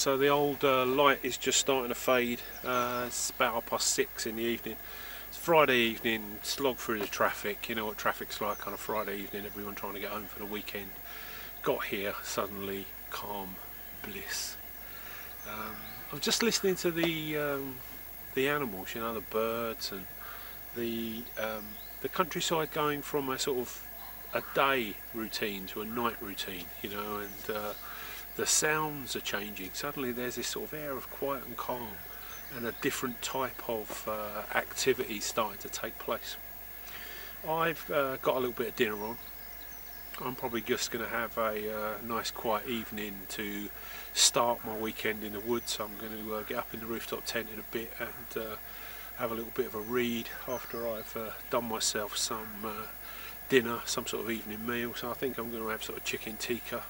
So the old light is just starting to fade. It's about 6:30 in the evening. It's Friday evening, slog through the traffic. You know what traffic's like on a Friday evening, everyone trying to get home for the weekend. Got here, suddenly calm bliss. I'm just listening to the animals, you know, the birds and the countryside going from a sort of a day routine to a night routine, you know, and the sounds are changing. Suddenly there's this sort of air of quiet and calm and a different type of activity starting to take place. I've got a little bit of dinner on. I'm probably just going to have a nice quiet evening to start my weekend in the woods. I'm going to get up in the rooftop tent in a bit and have a little bit of a read after I've done myself some dinner, some sort of evening meal. So I think I'm going to have sort of chicken tikka.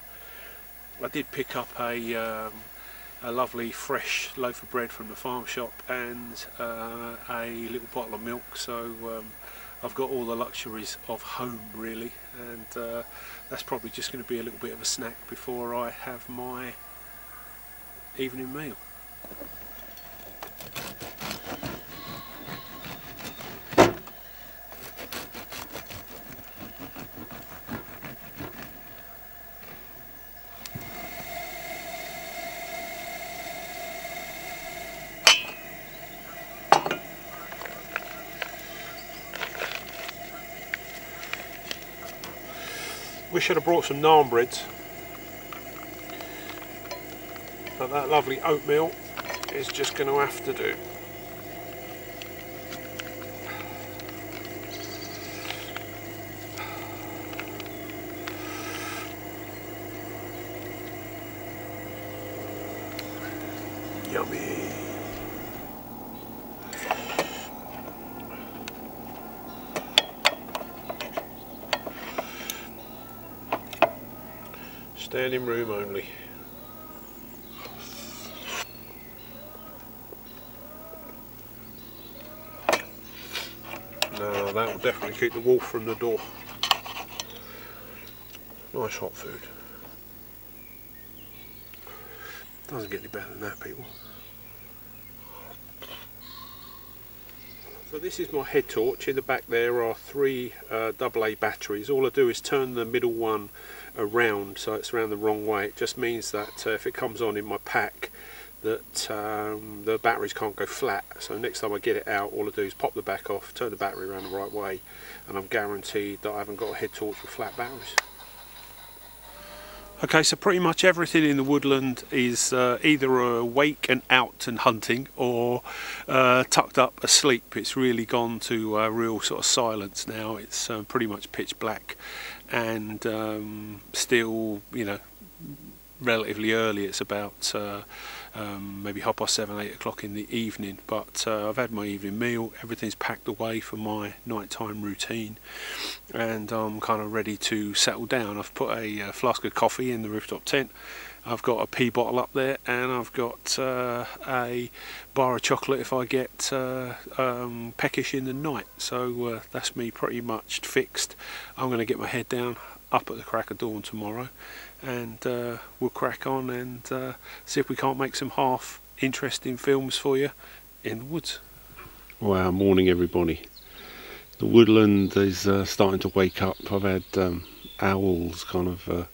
I did pick up a lovely fresh loaf of bread from the farm shop and a little bottle of milk, so I've got all the luxuries of home really, and that's probably just going to be a little bit of a snack before I have my evening meal. Wish I'd have brought some naan breads, but that lovely oatmeal is just going to have to do. Yummy. Standing room only. No, that will definitely keep the wolf from the door. Nice hot food. Doesn't get any better than that, people. So this is my head torch. In the back there are 3 AA batteries. All I do is turn the middle one around so it's around the wrong way. It just means that if it comes on in my pack that the batteries can't go flat. So next time I get it out, all I do is pop the back off, turn the battery around the right way, and I'm guaranteed that I haven't got a head torch with flat batteries. Okay, so pretty much everything in the woodland is either awake and out and hunting, or tucked up asleep. It's really gone to real sort of silence now. It's pretty much pitch black, and still, you know, relatively early. It's about maybe 7:30, 8 o'clock in the evening, but I've had my evening meal, everything's packed away for my nighttime routine, and I'm kind of ready to settle down. I've put a flask of coffee in the rooftop tent, I've got a pea bottle up there, and I've got a bar of chocolate if I get peckish in the night. So that's me pretty much fixed. I'm going to get my head down, up at the crack of dawn tomorrow, and we'll crack on and see if we can't make some half interesting films for you in the woods. Wow, morning everybody. The woodland is starting to wake up. I've had owls kind of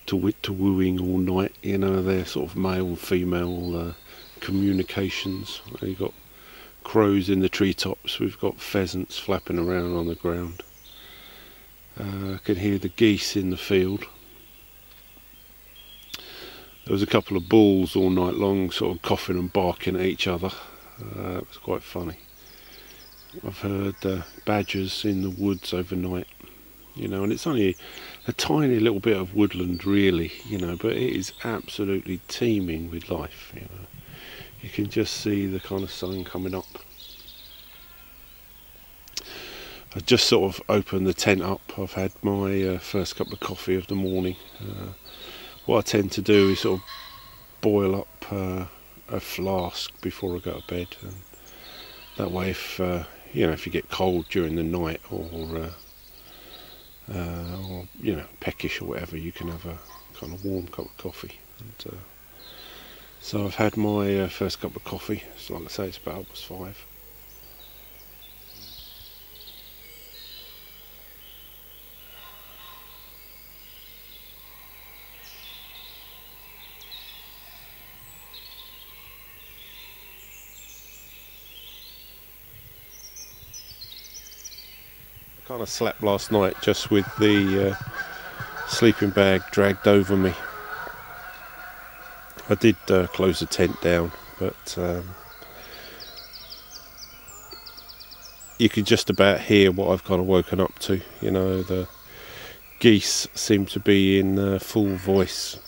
to wooing all night, you know, they're sort of male female communications. You've got crows in the treetops, we've got pheasants flapping around on the ground. I can hear the geese in the field. There was a couple of bulls all night long sort of coughing and barking at each other. It was quite funny. I've heard badgers in the woods overnight, you know, and it's only a tiny little bit of woodland really, you know, but it is absolutely teeming with life, you know. You can just see the kind of sun coming up. I just sort of opened the tent up. I've had my first cup of coffee of the morning. What I tend to do is sort of boil up a flask before I go to bed, and that way if you know, if you get cold during the night or you know, peckish or whatever, you can have a kind of warm cup of coffee. And So I've had my first cup of coffee. So like I say, it's about 5. I kind of slept last night just with the sleeping bag dragged over me. I did close the tent down, but you could just about hear what I've kind of woken up to. You know, the geese seem to be in full voice.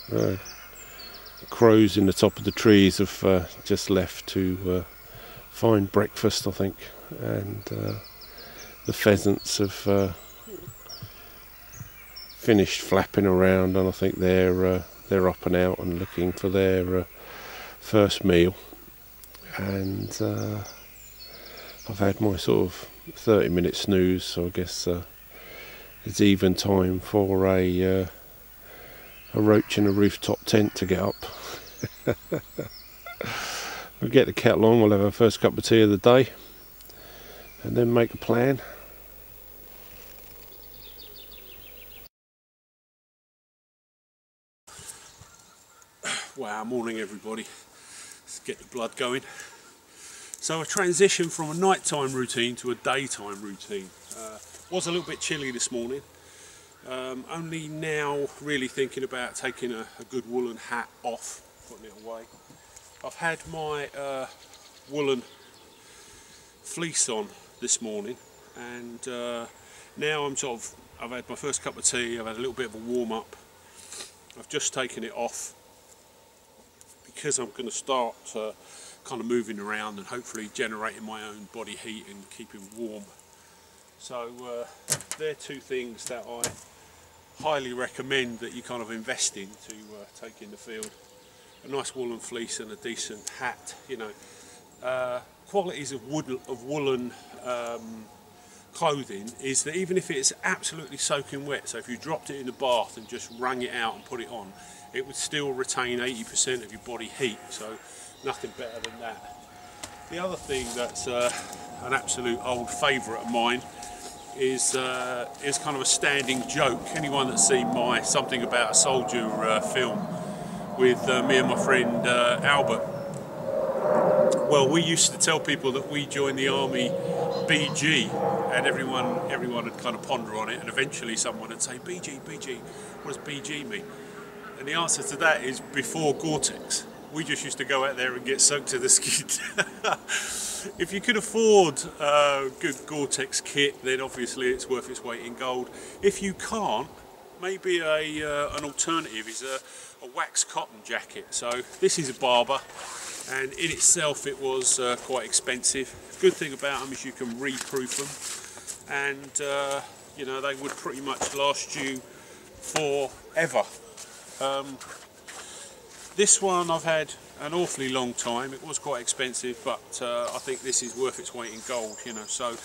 Crows in the top of the trees have just left to find breakfast, I think, and the pheasants have finished flapping around, and I think they're up and out and looking for their first meal. And I've had my sort of 30-minute snooze, so I guess it's even time for a roach in a rooftop tent to get up. We'll get the kettle on, we'll have our first cup of tea of the day, and then make a plan. Wow, morning everybody. Let's get the blood going. So a transition from a nighttime routine to a daytime routine. Was a little bit chilly this morning. Only now really thinking about taking a good woolen hat off, putting it away. I've had my woolen fleece on this morning, and now I've had my first cup of tea, I've had a little bit of a warm up. I've just taken it off because I'm going to start kind of moving around and hopefully generating my own body heat and keeping warm. So they're two things that I highly recommend that you kind of invest in to take in the field. A nice woolen fleece and a decent hat. You know, qualities of woolen clothing is that even if it's absolutely soaking wet, so if you dropped it in the bath and just wrung it out and put it on, it would still retain 80% of your body heat, so nothing better than that. The other thing that's an absolute old favourite of mine is kind of a standing joke. Anyone that's seen my Something About a Soldier film with me and my friend Albert, well, we used to tell people that we joined the army BG, and everyone would kind of ponder on it, and eventually someone would say, BG, what does BG mean? And the answer to that is before Gore-Tex. We just used to go out there and get soaked to the skin. If you could afford a good Gore-Tex kit, then obviously it's worth its weight in gold. If you can't, maybe an alternative is a wax cotton jacket. So this is a Barber, and in itself it was quite expensive. Good thing about them is you can reproof them, and you know, they would pretty much last you forever. This one I've had an awfully long time. It was quite expensive, but I think this is worth its weight in gold, you know. So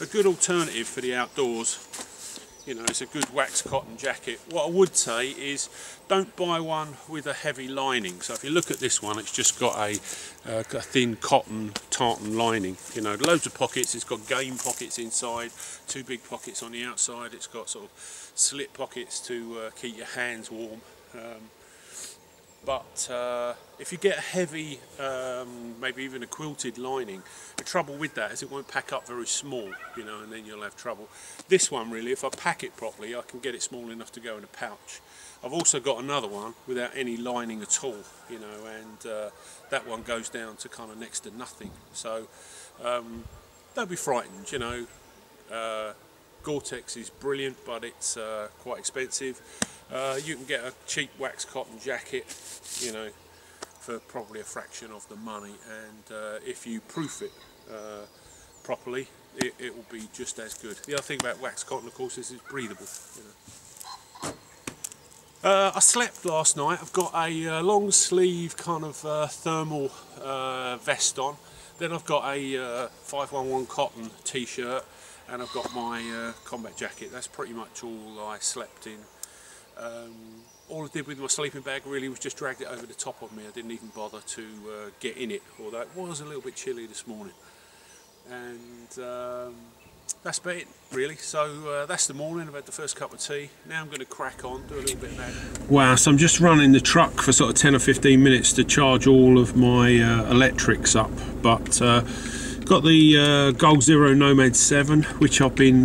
a good alternative for the outdoors, you know, it's a good wax cotton jacket. What I would say is don't buy one with a heavy lining. So if you look at this one, it's just got a thin cotton tartan lining, you know, loads of pockets. It's got game pockets inside, 2 big pockets on the outside. It's got sort of slit pockets to keep your hands warm. But if you get a heavy, maybe even a quilted lining, the trouble with that is it won't pack up very small, you know, and then you'll have trouble. This one really, if I pack it properly, I can get it small enough to go in a pouch. I've also got another one without any lining at all, you know, and that one goes down to kind of next to nothing. So don't be frightened, you know. Gore-Tex is brilliant, but it's quite expensive. You can get a cheap wax cotton jacket, you know, for probably a fraction of the money, and if you proof it properly, it will be just as good. The other thing about wax cotton, of course, is it's breathable, you know. I slept last night. I've got a long sleeve kind of thermal vest on. Then I've got a 511 cotton t-shirt, and I've got my combat jacket. That's pretty much all I slept in. all I did with my sleeping bag really was just dragged it over the top of me. I didn't even bother to get in it, although it was a little bit chilly this morning. And that's about it really. So that's the morning. I've had the first cup of tea. Now I'm going to crack on, do a little bit of that. Wow, so I'm just running the truck for sort of 10 or 15 minutes to charge all of my electrics up, but got the Gold Zero Nomad 7, which I've been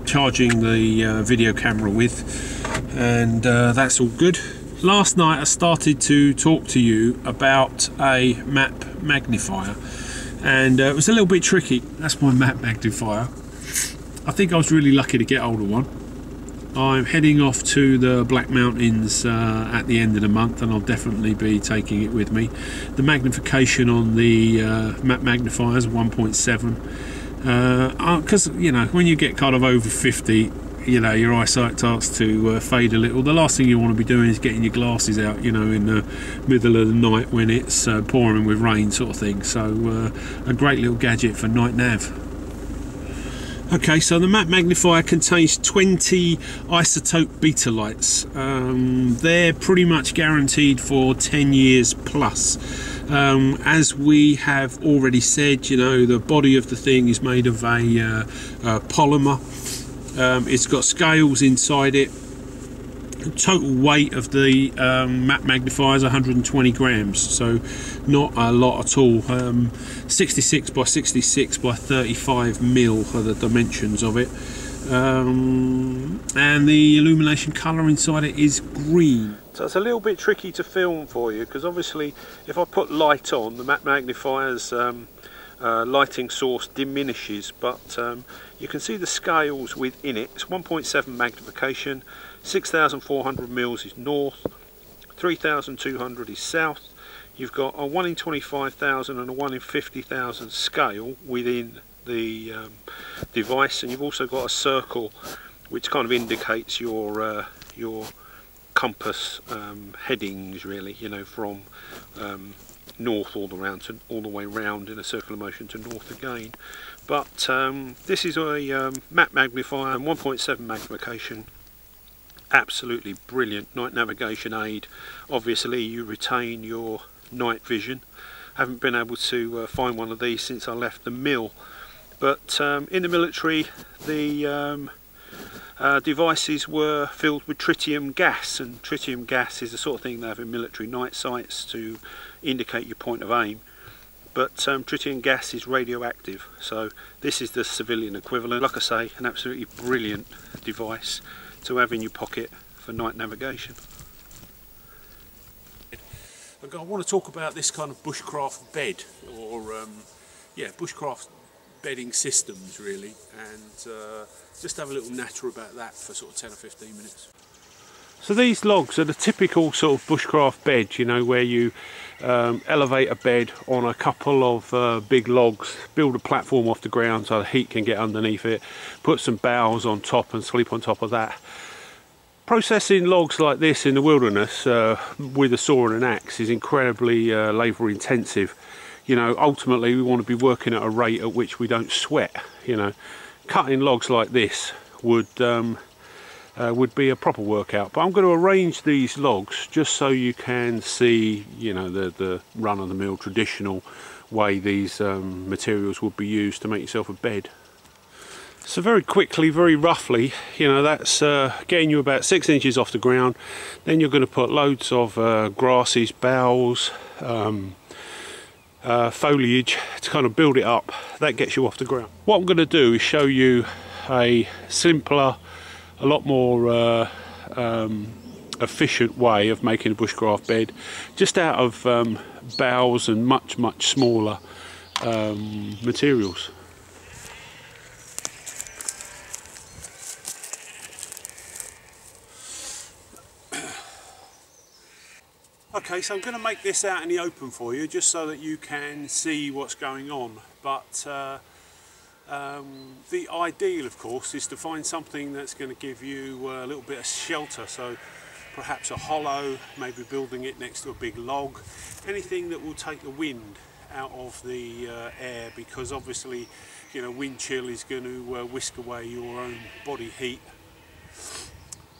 charging the video camera with, and that's all good. Last night I started to talk to you about a map magnifier, and it was a little bit tricky. That's my map magnifier. I think I was really lucky to get hold of one. I'm heading off to the Black Mountains at the end of the month, and I'll definitely be taking it with me. The magnification on the map magnifier is 1.7, because you know, when you get kind of over 50, you know, your eyesight starts to fade a little. The last thing you want to be doing is getting your glasses out, you know, in the middle of the night when it's pouring with rain, sort of thing. So a great little gadget for night nav. Okay, so the map magnifier contains 20 isotope beta lights. They're pretty much guaranteed for 10 years plus. As we have already said, you know, the body of the thing is made of a polymer. It's got scales inside it. The total weight of the map magnifier is 120 grams, so not a lot at all. 66 by 66 by 35 mil are the dimensions of it, and the illumination colour inside it is green. So it's a little bit tricky to film for you, because obviously if I put light on, the map magnifier's lighting source diminishes, but you can see the scales within it. It's 1.7 magnification, 6,400 mils is north, 3,200 is south. You've got a 1 in 25,000 and a 1 in 50,000 scale within the device, and you've also got a circle which kind of indicates your compass headings, really, you know, from north all the way round in a circular motion to north again. But this is a map magnifier and 1.7 magnification. Absolutely brilliant night navigation aid. Obviously you retain your night vision. Haven't been able to find one of these since I left the mill, but in the military the devices were filled with tritium gas, and tritium gas is the sort of thing they have in military night sights to indicate your point of aim. But tritium gas is radioactive, so this is the civilian equivalent. Like I say, an absolutely brilliant device to have in your pocket for night navigation. I want to talk about this kind of bushcraft bed, or yeah, bushcraft bedding systems really, and just have a little natter about that for sort of 10 or 15 minutes. So these logs are the typical sort of bushcraft bed, you know, where you elevate a bed on a couple of big logs, build a platform off the ground so the heat can get underneath it, put some boughs on top and sleep on top of that. Processing logs like this in the wilderness with a saw and an axe is incredibly labour intensive. You know, ultimately we want to be working at a rate at which we don't sweat. You know, cutting logs like this would be a proper workout. But I'm going to arrange these logs just so you can see, you know, the run-of-the-mill traditional way these materials would be used to make yourself a bed. So very quickly, very roughly, you know, that's getting you about 6 inches off the ground. Then you're going to put loads of grasses, boughs, foliage to kind of build it up. That gets you off the ground. What I'm going to do is show you a simpler, a lot more efficient way of making a bushcraft bed, just out of boughs and much smaller materials. Okay, so I'm going to make this out in the open for you, just so that you can see what's going on. But the ideal, of course, is to find something that's going to give you a little bit of shelter. So perhaps a hollow, maybe building it next to a big log, anything that will take the wind out of the air, because obviously, you know, wind chill is going to whisk away your own body heat.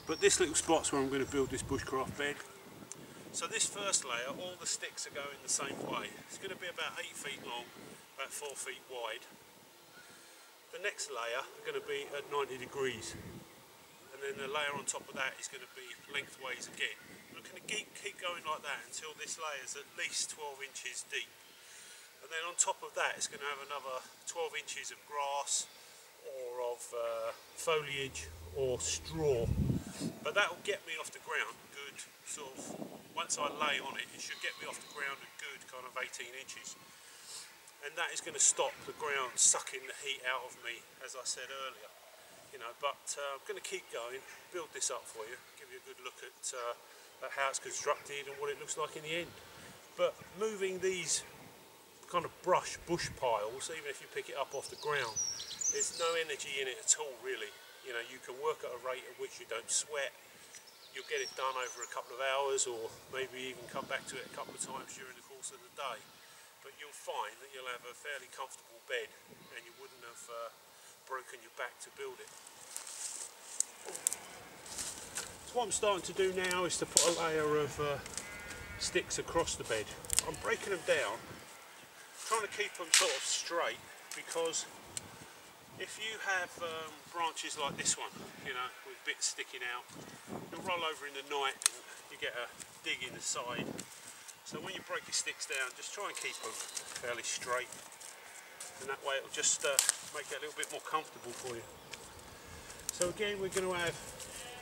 But this little spot's where I'm going to build this bushcraft bed. So this first layer, all the sticks are going the same way. It's going to be about 8 feet long, about 4 feet wide. The next layer are going to be at 90 degrees. And then the layer on top of that is going to be lengthways again. We're going to keep going like that until this layer is at least 12 inches deep. And then on top of that it's going to have another 12 inches of grass or of foliage or straw. But that will get me off the ground good, sort of, once I lay on it, it should get me off the ground a good kind of 18 inches. And that is going to stop the ground sucking the heat out of me, as I said earlier. You know, but I'm going to keep going, build this up for you, give you a good look at how it's constructed and what it looks like in the end. But moving these kind of bush piles, even if you pick it up off the ground, there's no energy in it at all really. You know, you can work at a rate at which you don't sweat. You'll get it done over a couple of hours, or maybe even come back to it a couple of times during the course of the day. But you'll find that you'll have a fairly comfortable bed and you wouldn't have broken your back to build it. So what I'm starting to do now is to put a layer of sticks across the bed. I'm breaking them down, trying to keep them sort of straight, because if you have branches like this one, you know, with bits sticking out, you'll roll over in the night and you get a dig in the side. So when you break your sticks down, just try and keep them fairly straight, and that way it'll just make it a little bit more comfortable for you. So again, we're going to have,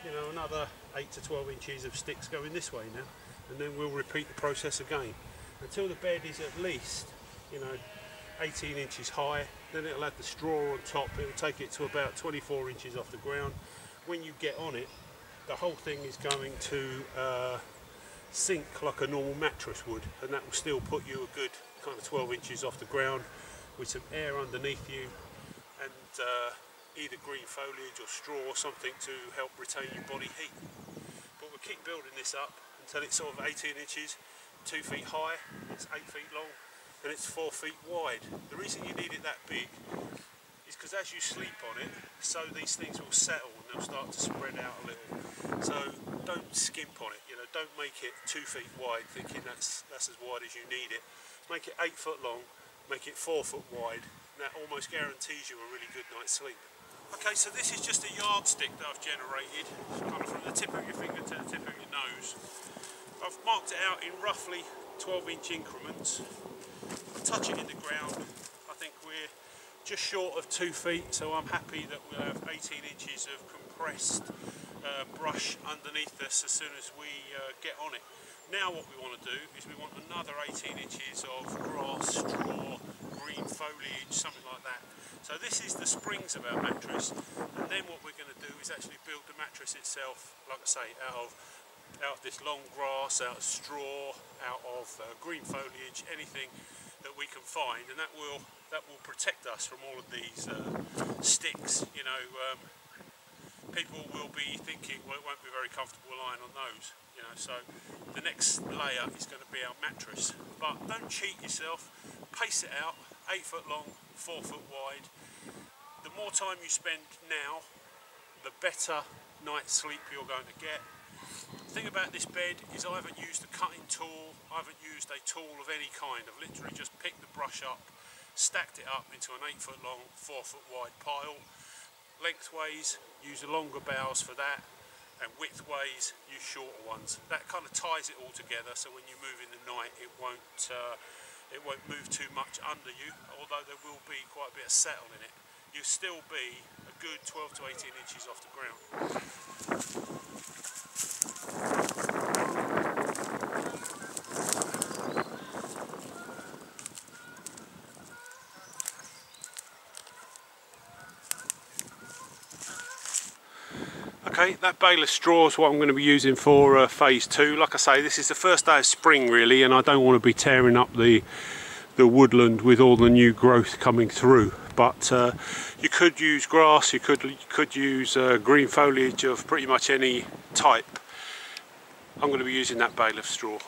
you know, another 8 to 12 inches of sticks going this way now, and then we'll repeat the process again until the bed is at least, you know, 18 inches high. Then it'll have the straw on top. It'll take it to about 24 inches off the ground. When you get on it, the whole thing is going to sink like a normal mattress would, and that will still put you a good kind of 12 inches off the ground with some air underneath you, and either green foliage or straw or something to help retain your body heat. But we'll keep building this up until it's sort of 18 inches, 2 feet high, it's 8 feet long, and it's 4 feet wide. The reason you need it that big is because as you sleep on it, so these things will settle and they'll start to spread out a little. So don't skimp on it, you know, don't make it 2 feet wide thinking that's as wide as you need it. Make it 8 foot long, make it 4 foot wide, and that almost guarantees you a really good night's sleep. Okay, so this is just a yardstick that I've generated, kind of from the tip of your finger to the tip of your nose. I've marked it out in roughly 12-inch increments. I touch it in the ground. I think we're just short of 2 feet, so I'm happy that we'll have 18 inches of compressed brush underneath us as soon as we get on it. Now what we want to do is we want another 18 inches of grass, straw, green foliage, something like that. So this is the springs of our mattress, and then what we're going to do is actually build the mattress itself, like I say, out of this long grass, out of straw, out of green foliage, anything that we can find, and that will protect us from all of these sticks. You know, people will be thinking, well, it won't be very comfortable lying on those. You know, so the next layer is going to be our mattress. But don't cheat yourself. Pace it out. 8 foot long, 4 foot wide. The more time you spend now, the better night's sleep you're going to get. The thing about this bed is I haven't used a cutting tool, I haven't used a tool of any kind. I've literally just picked the brush up, stacked it up into an 8 foot long, 4 foot wide pile. Lengthways, use the longer boughs for that, and widthways, use shorter ones. That kind of ties it all together, so when you move in the night it won't move too much under you, although there will be quite a bit of settle in it. You'll still be a good 12 to 18 inches off the ground. Okay, that bale of straw is what I'm going to be using for phase 2. Like I say, this is the first day of spring really, and I don't want to be tearing up the woodland with all the new growth coming through. But you could use grass, you could use green foliage of pretty much any type. I'm going to be using that bale of straw.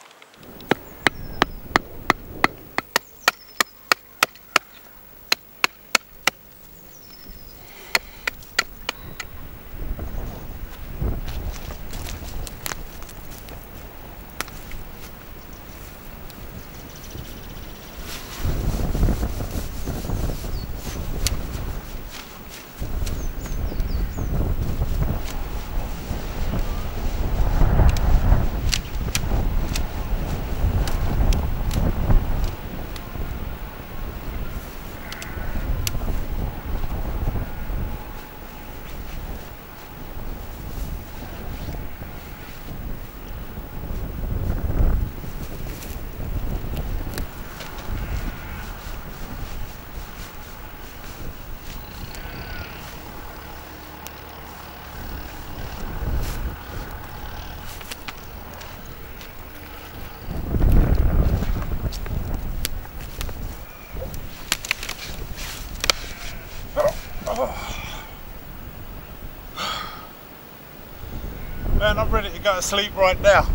to sleep right now.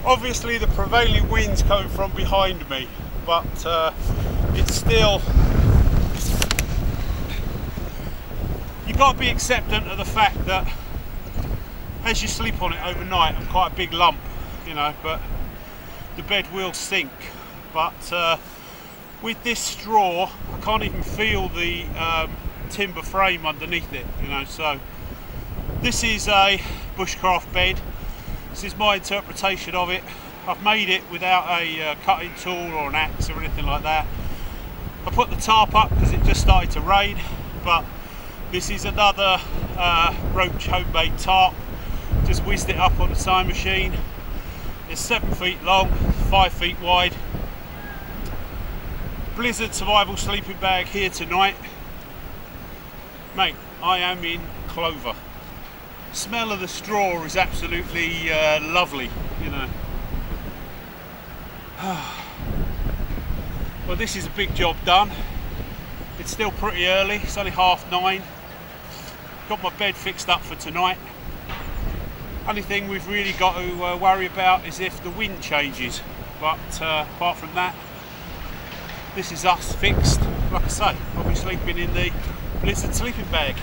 Obviously the prevailing wind's coming from behind me, but it's still, you've got to be acceptant of the fact that as you sleep on it overnight, I'm quite a big lump, you know, but the bed will sink. But with this straw, I can't even feel the timber frame underneath it, you know. So this is a bushcraft bed. This is my interpretation of it. I've made it without a cutting tool or an axe or anything like that. I put the tarp up because it just started to rain, but this is another roach homemade tarp. Just whizzed it up on the sewing machine. It's 7 feet long, 5 feet wide. Blizzard survival sleeping bag here tonight. Mate, I am in clover. Smell of the straw is absolutely lovely, you know. Well, this is a big job done. It's still pretty early, it's only 9:30. Got my bed fixed up for tonight. Only thing we've really got to worry about is if the wind changes, but apart from that, this is us fixed. Like I say, I'll be sleeping in the blizzard sleeping bag.